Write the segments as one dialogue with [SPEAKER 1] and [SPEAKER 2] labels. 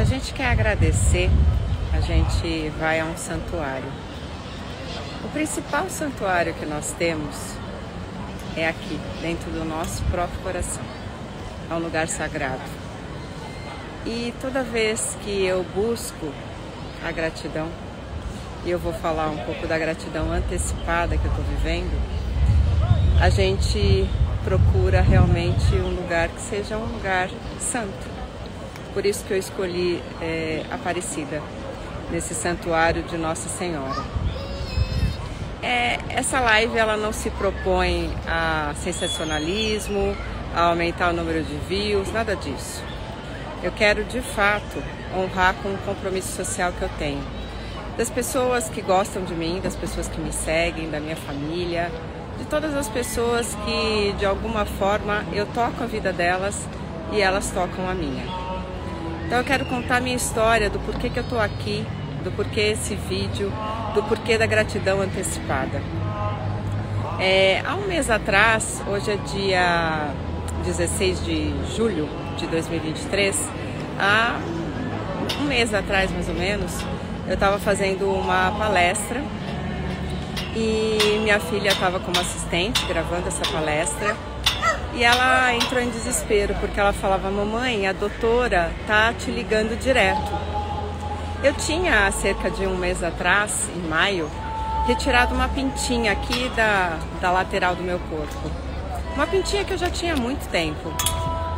[SPEAKER 1] gente quer agradecer, a gente vai a um santuário. O principal santuário que nós temos é aqui, dentro do nosso próprio coração. É um lugar sagrado. E toda vez que eu busco a gratidão, e eu vou falar um pouco da gratidão antecipada que eu estou vivendo, a gente procura realmente um lugar que seja um lugar santo. Por isso que eu escolhi Aparecida, nesse santuário de Nossa Senhora. Essa live ela não se propõe a sensacionalismo, a aumentar o número de views, nada disso. Eu quero de fato honrar com o compromisso social que eu tenho. Das pessoas que gostam de mim, das pessoas que me seguem, da minha família, de todas as pessoas que de alguma forma eu toco a vida delas e elas tocam a minha. Então eu quero contar a minha história do porquê que eu tô aqui, do porquê esse vídeo, do porquê da gratidão antecipada. Há um mês atrás, hoje é dia 16 de julho de 2023, há um mês atrás mais ou menos, eu estava fazendo uma palestra e minha filha estava como assistente gravando essa palestra e ela entrou em desespero porque ela falava: mamãe, a doutora tá te ligando direto. Eu tinha, há cerca de um mês atrás, em maio, retirado uma pintinha aqui da lateral do meu corpo. Uma pintinha que eu já tinha há muito tempo.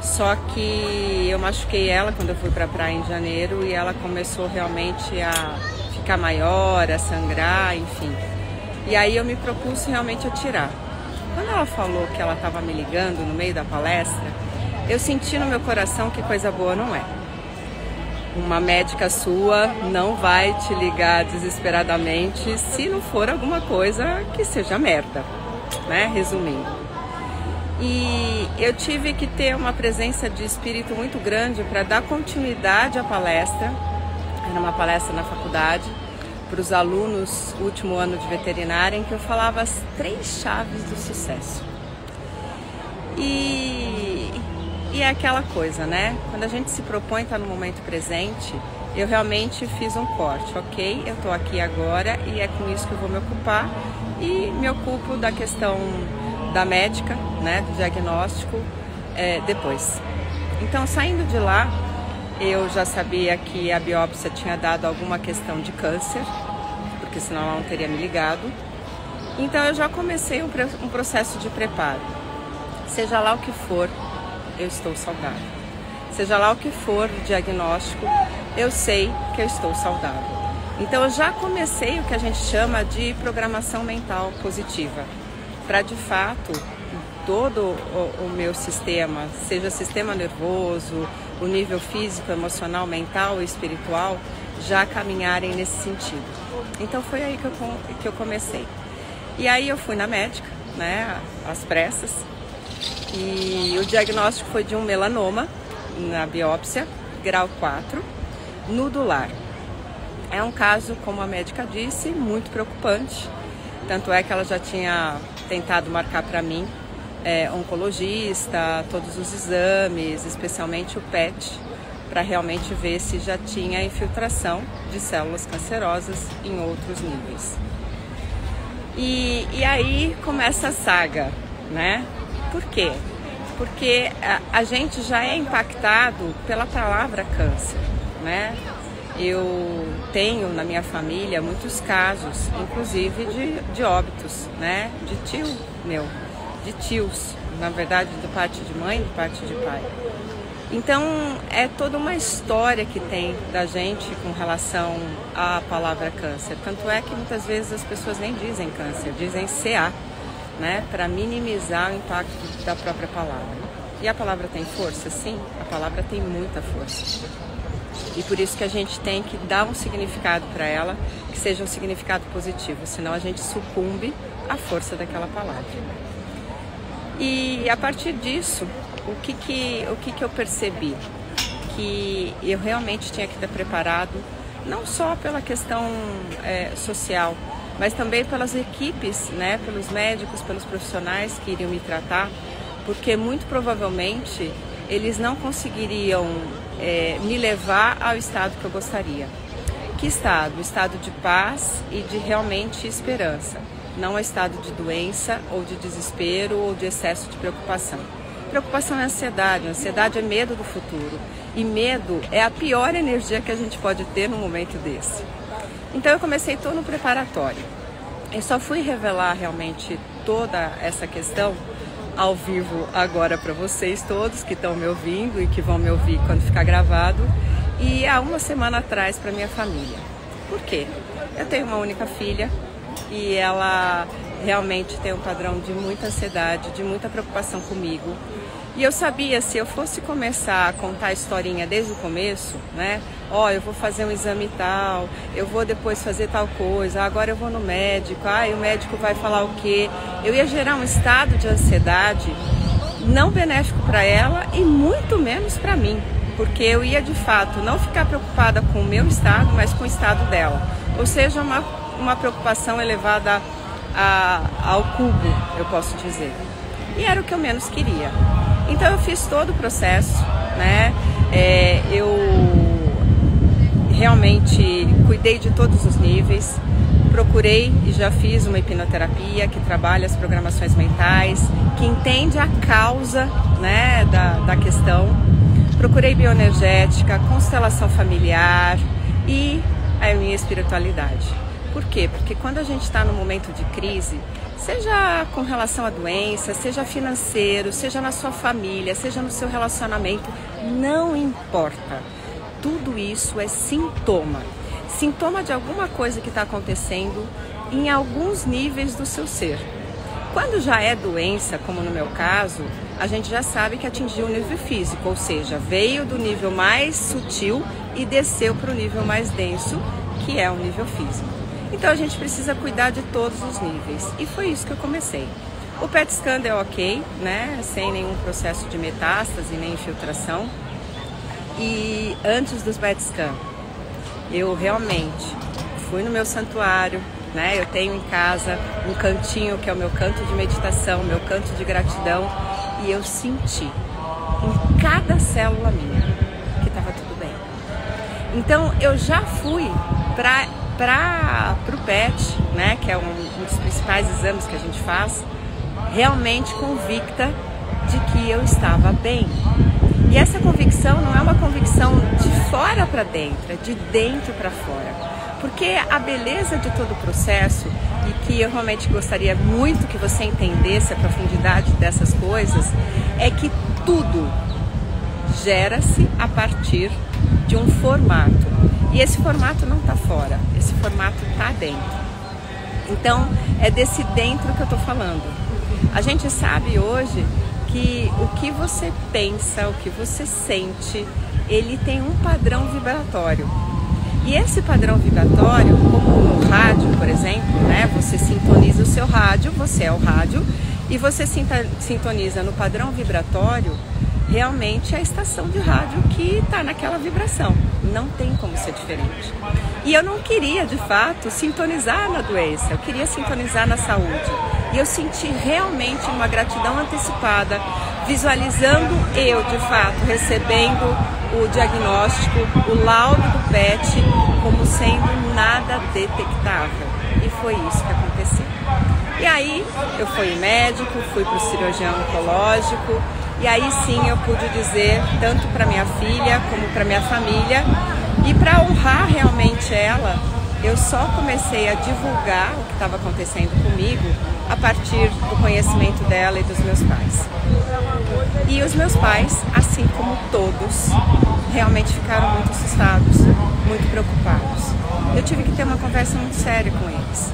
[SPEAKER 1] Só que eu machuquei ela quando eu fui pra praia em janeiro e ela começou realmente a ficar maior, a sangrar, enfim. E aí eu me propus realmente a tirar. Quando ela falou que ela estava me ligando no meio da palestra, eu senti no meu coração que coisa boa não é. Uma médica sua não vai te ligar desesperadamente se não for alguma coisa que seja merda, né? Resumindo. E eu tive que ter uma presença de espírito muito grande para dar continuidade à palestra. Era uma palestra na faculdade para os alunos último ano de veterinária, em que eu falava as 3 chaves do sucesso. E é aquela coisa, né? Quando a gente se propõe estar no momento presente, eu realmente fiz um corte, ok? Eu estou aqui agora e é com isso que eu vou me ocupar, e me ocupo da questão da médica, né, do diagnóstico, depois. Então, saindo de lá, eu já sabia que a biópsia tinha dado alguma questão de câncer, porque senão ela não teria me ligado. Então eu já comecei um processo de preparo. Seja lá o que for, eu estou saudável. Seja lá o que for o diagnóstico, eu sei que eu estou saudável. Então eu já comecei o que a gente chama de programação mental positiva, para de fato todo o meu sistema, seja sistema nervoso, o nível físico, emocional, mental e espiritual, já caminharem nesse sentido. Então foi aí que eu comecei. E aí eu fui na médica, né, às pressas, e o diagnóstico foi de um melanoma na biópsia, grau 4, nodular. É um caso, como a médica disse, muito preocupante. Tanto é que ela já tinha tentado marcar para mim oncologista, todos os exames, especialmente o PET, para realmente ver se já tinha infiltração de células cancerosas em outros níveis. E aí começa a saga, né? Por quê? Porque a gente já é impactado pela palavra câncer, né? Eu tenho na minha família muitos casos, inclusive de óbitos, né? De tio meu, de tios, na verdade, de parte de mãe, de parte de pai. Então, é toda uma história que tem da gente com relação à palavra câncer. Tanto é que muitas vezes as pessoas nem dizem câncer, dizem CA, né? Para minimizar o impacto da própria palavra. E a palavra tem força? Sim, a palavra tem muita força. E por isso que a gente tem que dar um significado para ela, que seja um significado positivo, senão a gente sucumbe à força daquela palavra. E a partir disso, o que eu percebi? Que eu realmente tinha que estar preparado, não só pela questão social, mas também pelas equipes, né, pelos médicos, pelos profissionais que iriam me tratar, porque muito provavelmente eles não conseguiriam me levar ao estado que eu gostaria. Que estado? O estado de paz e de realmente esperança. Não é estado de doença ou de desespero ou de excesso de preocupação. Preocupação é ansiedade, ansiedade é medo do futuro. E medo é a pior energia que a gente pode ter num momento desse. Então eu comecei todo no preparatório. Eu só fui revelar realmente toda essa questão ao vivo agora para vocês todos que estão me ouvindo e que vão me ouvir quando ficar gravado, e há uma semana atrás para minha família. Por quê? Eu tenho uma única filha e ela realmente tem um padrão de muita ansiedade, de muita preocupação comigo. E eu sabia, se eu fosse começar a contar a historinha desde o começo, né? Ó, eu vou fazer um exame tal, eu vou depois fazer tal coisa, agora eu vou no médico, o médico vai falar o quê? Eu ia gerar um estado de ansiedade não benéfico para ela e muito menos para mim, porque eu ia de fato não ficar preocupada com o meu estado, mas com o estado dela. Ou seja, uma preocupação elevada ao cubo, eu posso dizer. E era o que eu menos queria. Então eu fiz todo o processo, né? Eu realmente cuidei de todos os níveis, procurei e já fiz uma hipnoterapia que trabalha as programações mentais, que entende a causa, né, da questão. Procurei bioenergética, constelação familiar e a minha espiritualidade. Por quê? Porque quando a gente está num momento de crise, seja com relação à doença, seja financeiro, seja na sua família, seja no seu relacionamento, não importa. Tudo isso é sintoma. Sintoma de alguma coisa que está acontecendo em alguns níveis do seu ser. Quando já é doença, como no meu caso, a gente já sabe que atingiu o nível físico, ou seja, veio do nível mais sutil e desceu para o nível mais denso, que é o nível físico. Então a gente precisa cuidar de todos os níveis, e foi isso que eu comecei. O PET scan deu ok, né? Sem nenhum processo de metástase nem infiltração. E antes dos PET scan, eu realmente fui no meu santuário, né? Eu tenho em casa um cantinho que é o meu canto de meditação, meu canto de gratidão, e eu senti em cada célula minha que estava tudo bem. Então eu já fui para o PET, né, que é um dos principais exames que a gente faz, realmente convicta de que eu estava bem. E essa convicção não é uma convicção de fora para dentro, é de dentro para fora. Porque a beleza de todo o processo, e que eu realmente gostaria muito que você entendesse a profundidade dessas coisas, é que tudo gera-se a partir de um formato. E esse formato não está fora, esse formato está dentro. Então, é desse dentro que eu estou falando. A gente sabe hoje que o que você pensa, o que você sente, ele tem um padrão vibratório. E esse padrão vibratório, como no rádio, por exemplo, né? Você sintoniza o seu rádio, você é o rádio, e você sintoniza no padrão vibratório realmente a estação de rádio que está naquela vibração. Não tem como ser diferente. E eu não queria, de fato, sintonizar na doença, eu queria sintonizar na saúde. E eu senti realmente uma gratidão antecipada, visualizando eu, de fato, recebendo o diagnóstico, o laudo do PET, como sendo nada detectável. E foi isso que aconteceu. E aí, eu fui médico, fui para o cirurgião oncológico, e aí sim eu pude dizer, tanto para minha filha como para minha família, e para honrar realmente ela, eu só comecei a divulgar o que estava acontecendo comigo a partir do conhecimento dela e dos meus pais. E os meus pais, assim como todos, realmente ficaram muito assustados, muito preocupados. Eu tive que ter uma conversa muito séria com eles.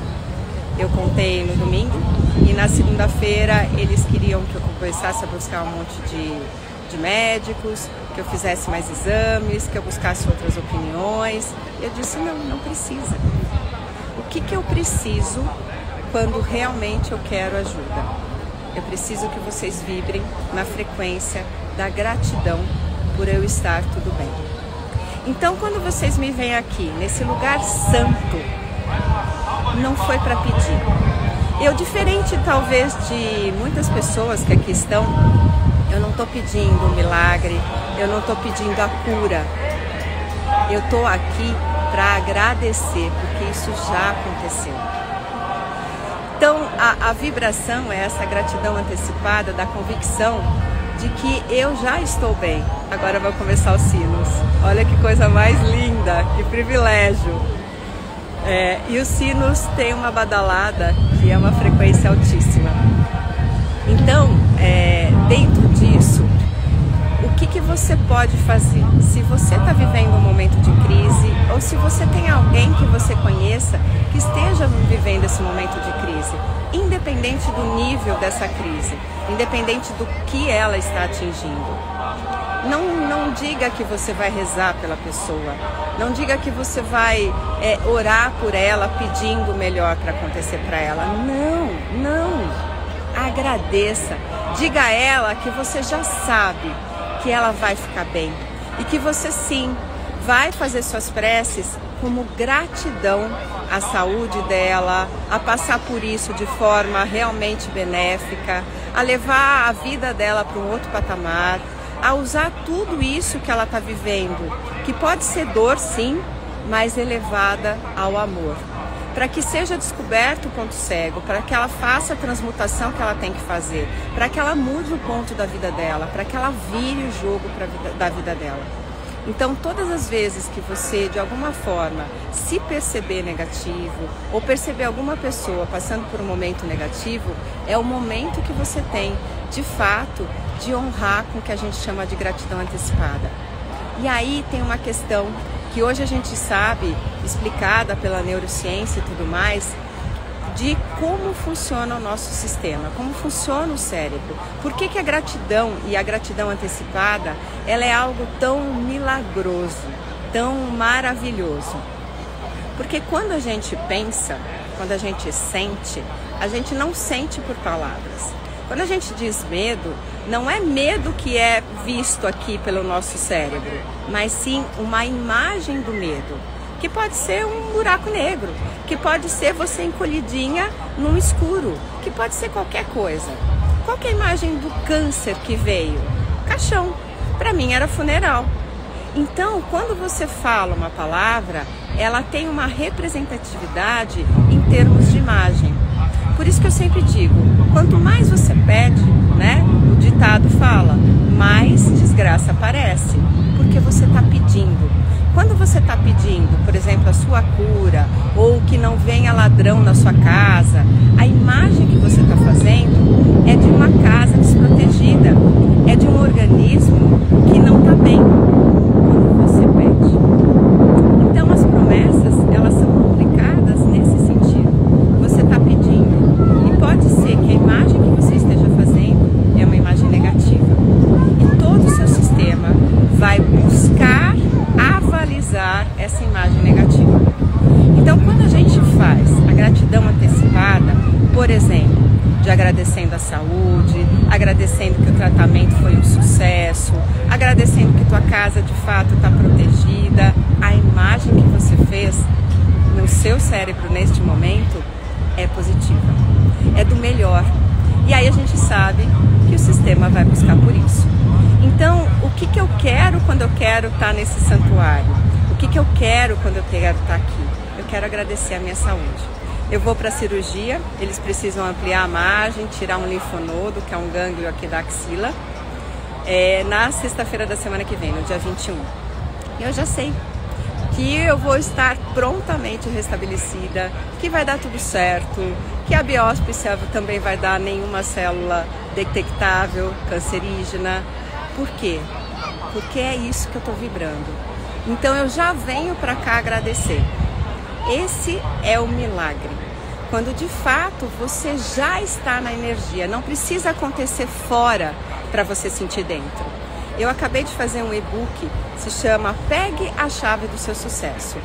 [SPEAKER 1] Eu contei no domingo e na segunda-feira eles queriam que eu começasse a buscar um monte de médicos, que eu fizesse mais exames, que eu buscasse outras opiniões. Eu disse, não precisa. O que eu preciso quando realmente eu quero ajuda? Eu preciso que vocês vibrem na frequência da gratidão por eu estar tudo bem. Então, quando vocês me veem aqui, nesse lugar santo, não foi para pedir. Eu, diferente talvez de muitas pessoas que aqui estão, Eu não estou pedindo um milagre, eu não estou pedindo a cura. Eu estou aqui para agradecer, porque isso já aconteceu. Então, a vibração é essa gratidão antecipada da convicção de que eu já estou bem. Agora vão começar os sinos. Olha que coisa mais linda, que privilégio. E os sinos têm uma badalada que é uma frequência altíssima. Então, dentro disso, o que você pode fazer? Se você está vivendo um momento de crise, ou se você tem alguém que você conheça que esteja vivendo esse momento de crise, independente do nível dessa crise, independente do que ela está atingindo, não diga que você vai rezar pela pessoa, não diga que você vai orar por ela pedindo o melhor para acontecer para ela. Não. Agradeça. Diga a ela que você já sabe que ela vai ficar bem e que você sim vai fazer suas preces como gratidão à saúde dela, a passar por isso de forma realmente benéfica, a levar a vida dela para um outro patamar, a usar tudo isso que ela está vivendo, que pode ser dor sim, mas elevada ao amor, para que seja descoberto o ponto cego, para que ela faça a transmutação que ela tem que fazer, para que ela mude o ponto da vida dela, para que ela vire o jogo da vida dela. Então, todas as vezes que você, de alguma forma, se perceber negativo ou perceber alguma pessoa passando por um momento negativo, é o momento que você tem, de fato, de honrar com o que a gente chama de gratidão antecipada. E aí tem uma questão que hoje a gente sabe, explicada pela neurociência e tudo mais, de como funciona o nosso sistema, como funciona o cérebro. Por que a gratidão e a gratidão antecipada, ela é algo tão milagroso, tão maravilhoso? Porque quando a gente pensa, quando a gente sente, a gente não sente por palavras. Quando a gente diz medo, não é medo que é visto aqui pelo nosso cérebro, mas sim uma imagem do medo, que pode ser um buraco negro, que pode ser você encolhidinha num escuro, que pode ser qualquer coisa. Qual que é a imagem do câncer que veio? Caixão. Para mim era funeral. Então, quando você fala uma palavra, ela tem uma representatividade em termos de imagem. Por isso que eu sempre digo, quanto mais você pede, né? O ditado fala, mais desgraça aparece, porque você está pedindo. Quando você está pedindo, por exemplo, a sua cura, ou que não venha ladrão na sua casa, a imagem que você está fazendo é de uma casa desprotegida, é de um organismo que não está bem quando você pede. Então as promessas, elas são complicadas nesse sentido. Você está pedindo e pode ser que a imagem que você esteja fazendo é uma imagem negativa. E todo o seu sistema vai buscar avalizar essa imagem negativa. Então, quando a gente faz a gratidão antecipada, por exemplo, de agradecendo a saúde, agradecendo que o tratamento foi um sucesso, agradecendo que tua casa de fato está protegida, a imagem que você fez no seu cérebro neste momento é positiva, é do melhor. E aí a gente sabe que o sistema vai buscar por isso. Então, o que eu quero quando eu quero estar nesse santuário? O que eu quero quando eu quero estar aqui? Eu quero agradecer a minha saúde. Eu vou para a cirurgia, eles precisam ampliar a margem, tirar um linfonodo, que é um gânglio aqui da axila, na sexta-feira da semana que vem, no dia 21. E eu já sei que eu vou estar prontamente restabelecida, que vai dar tudo certo, que a biópsia também vai dar nenhuma célula detectável, cancerígena. Por quê? Porque é isso que eu estou vibrando. Então eu já venho para cá agradecer. Esse é o milagre. Quando de fato você já está na energia, não precisa acontecer fora para você sentir dentro. Eu acabei de fazer um e-book, se chama Pegue a Chave do Seu Sucesso.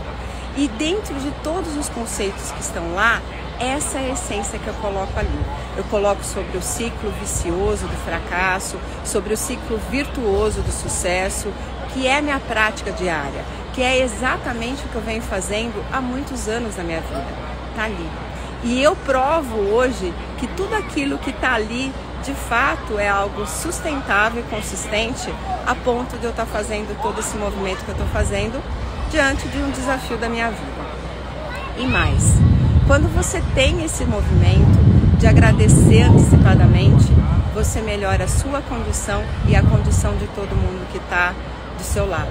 [SPEAKER 1] E dentro de todos os conceitos que estão lá, essa é a essência que eu coloco ali. Eu coloco sobre o ciclo vicioso do fracasso, sobre o ciclo virtuoso do sucesso, que é minha prática diária, que é exatamente o que eu venho fazendo há muitos anos na minha vida. Está ali. E eu provo hoje que tudo aquilo que está ali, de fato é algo sustentável e consistente a ponto de eu estar fazendo todo esse movimento que eu estou fazendo diante de um desafio da minha vida. E mais, quando você tem esse movimento de agradecer antecipadamente, você melhora a sua condição e a condição de todo mundo que está do seu lado.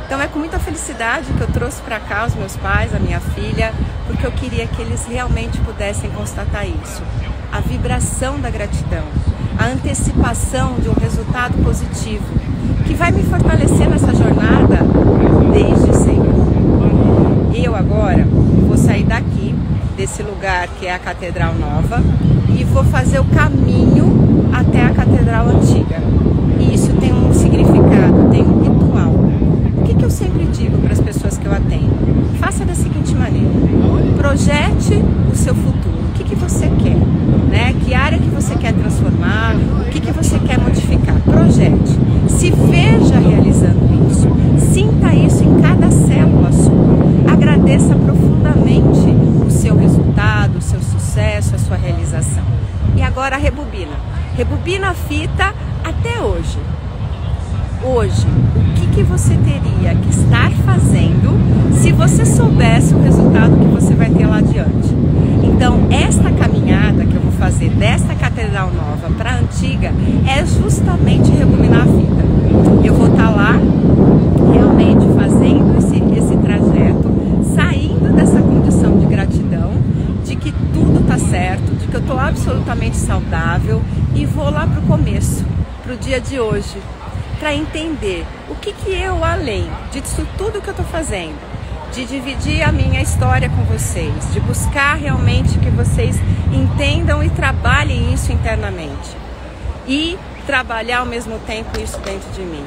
[SPEAKER 1] Então é com muita felicidade que eu trouxe para cá os meus pais, a minha filha, porque eu queria que eles realmente pudessem constatar isso. A vibração da gratidão, a antecipação de um resultado positivo, que vai me fortalecer nessa jornada desde sempre. Eu agora vou sair daqui, desse lugar que é a Catedral Nova, e vou fazer o caminho até a Catedral Antiga. E isso tem um significado, tem um ritual. O que eu sempre digo para as pessoas que eu atendo? Faça da seguinte maneira: projete o seu futuro. O que você quer? Né? Que área que você quer transformar? O que você quer modificar? Projete. Se veja realizando isso. Sinta isso em cada célula sua. Agradeça profundamente o seu resultado, o seu sucesso, a sua realização. E agora rebobina. Rebobina a fita até hoje. Hoje, o que você teria que estar fazendo se você soubesse o resultado que você vai ter lá adiante? Então, esta caminhada que eu vou fazer desta Catedral Nova para a Antiga é justamente rebobinar a fita. Eu vou estar lá realmente fazendo esse trajeto, saindo dessa condição de gratidão, de que tudo está certo, de que eu estou absolutamente saudável, e vou lá para o começo, para o dia de hoje, para entender o que eu, além disso tudo que eu estou fazendo, de dividir a minha história com vocês, de buscar realmente que vocês entendam e trabalhem isso internamente, e trabalhar ao mesmo tempo isso dentro de mim.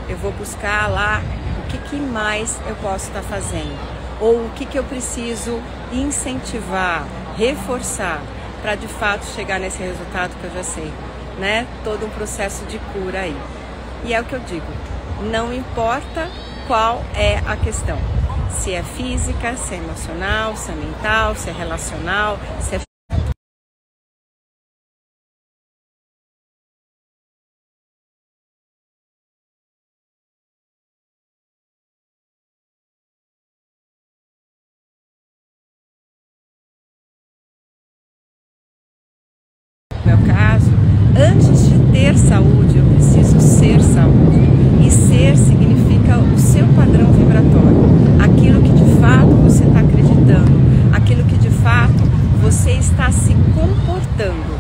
[SPEAKER 1] Eu vou buscar lá o que mais eu posso estar fazendo, ou o que eu preciso incentivar, reforçar, para de fato chegar nesse resultado que eu já sei, né? Todo um processo de cura aí. E é o que eu digo, não importa qual é a questão, se é física, se é emocional, se é mental, se é relacional, se é... No meu caso, antes de ter saúde, eu preciso ser saúde. E ser significa o seu padrão vibratório. Aquilo que de fato você está acreditando. Aquilo que de fato você está se comportando.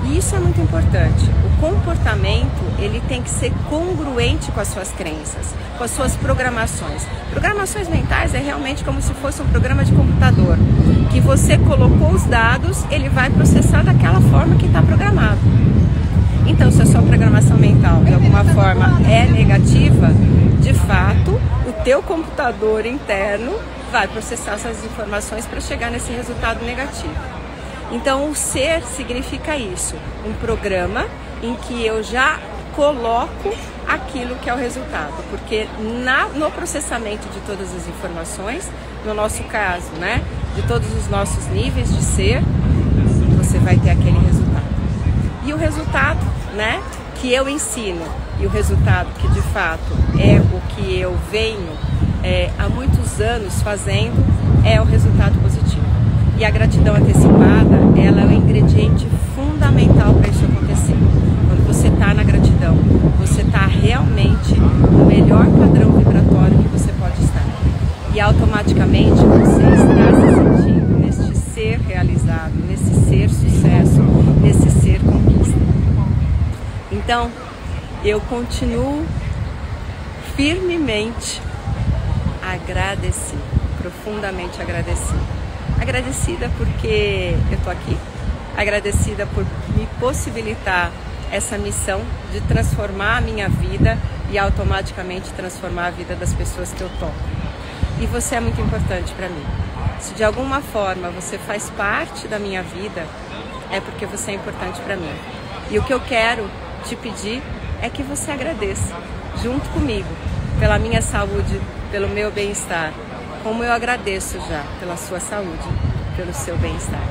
[SPEAKER 1] E isso é muito importante. O comportamento, ele tem que ser congruente com as suas crenças, com as suas programações. Programações mentais é realmente como se fosse um programa de computador, que você colocou os dados, ele vai processar daquela forma que está programado. Então, se a sua programação mental de alguma forma é negativa, de fato, o teu computador interno vai processar essas informações para chegar nesse resultado negativo. Então, o ser significa isso, um programa em que eu já coloco aquilo que é o resultado, porque no processamento de todas as informações, no nosso caso, né, de todos os nossos níveis de ser, você vai ter aquele resultado. E o resultado, né, que eu ensino, e o resultado que de fato é o que eu venho há muitos anos fazendo, é o resultado positivo. E a gratidão antecipada, ela é o ingrediente fundamental para isso acontecer. Quando você está na gratidão, você está realmente no melhor padrão vibratório que você pode estar. E automaticamente você está se sentindo neste ser realizado, nesse ser sucesso, nesse ser conquista. Então, eu continuo firmemente agradecida, profundamente agradecida. Agradecida porque eu estou aqui, agradecida por me possibilitar essa missão de transformar a minha vida e automaticamente transformar a vida das pessoas que eu toco. E você é muito importante para mim. Se de alguma forma você faz parte da minha vida, é porque você é importante para mim. E o que eu quero te pedir é que você agradeça, junto comigo, pela minha saúde, pelo meu bem-estar, como eu agradeço já pela sua saúde, pelo seu bem-estar.